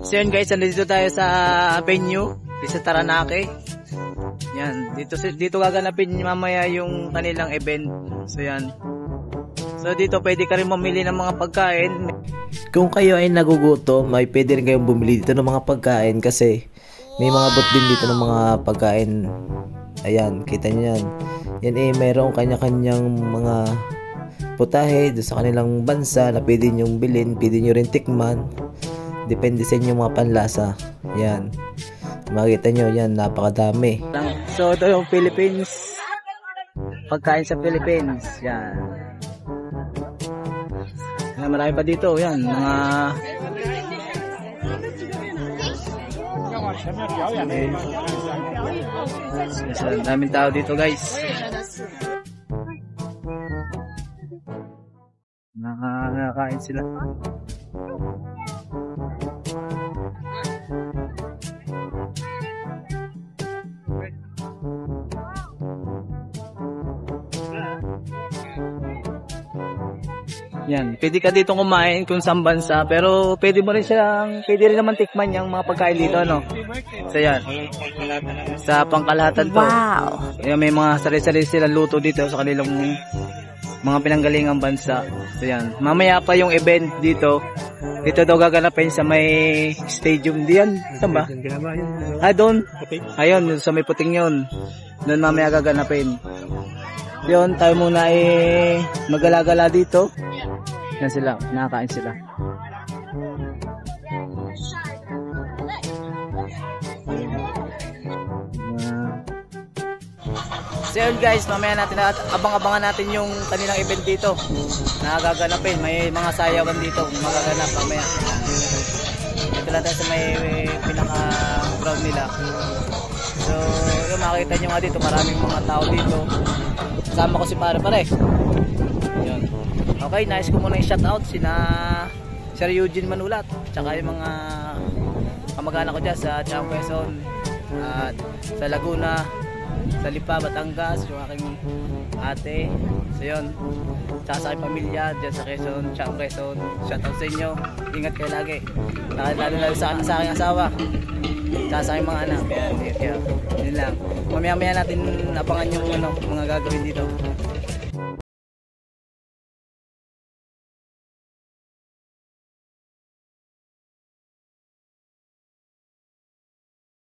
So yun guys, nandito tayo sa venue sa Taranaki. Yan, dito gaganapin mamaya yung kanilang event. So yan. So dito pwede ka rin mamili ng mga pagkain. Kung kayo ay nagugutom, ay pwede rin kayong bumili dito ng mga pagkain kasi may mga bot din dito ng mga pagkain. Ayan, kita nyo yan. Yan mayroong kanya-kanyang mga putahe doon sa kanilang bansa na pwede nyong bilhin, pwede nyo rin tikman. Depende sa inyong mga panlasa. Yan. Makikita nyo yan, napakadami. So ito yung Philippines. Pagkain sa Philippines. Yan. Marami pa dito. Yan. Mga... Yes, daming tao dito guys. Nakakain sila. Yan, pwede ka dito kumain kung saan bansa, pero pwede rin naman tikman yung mga pagkain dito, no? So yan, sa pangkalahatan to. Wow! Yan, may mga sarili-sarili silang luto dito sa kanilang mga pinanggalingang bansa. So yan, mamaya pa yung event dito. Dito daw gaganapin sa may stadium diyan. Saan ba? Doon. Ayun, sa may puting yun. Doon mamaya gaganapin. Yun, tayo muna magala-gala dito. Yan sila, nakakain sila. So yun guys, mamaya natin abang-abangan natin yung kanilang event dito na gaganapin. May mga sayawan dito magaganap mamaya. Ito lang tayo sa may pinaka-ground nila. So yun, makikita nyo nga dito, maraming mga tao dito. Kasama ko si pare-pare. Yun. Okay, nice ko muna i-shoutout sina Sir Eugene Manulat, tsaka yung mga kamag-anak ko dyan sa Chang Quezon at sa Laguna, sa Lipa, Batangas, yung aking ate. So yun, tsaka sa aking pamilya dyan sa Quezon, Chang Quezon. Shoutout sa inyo, ingat kayo lagi, lalo sa aking asawa, tsaka sa aking mga anak. Yun lang, mamaya natin abangan yung mga gagawin dito.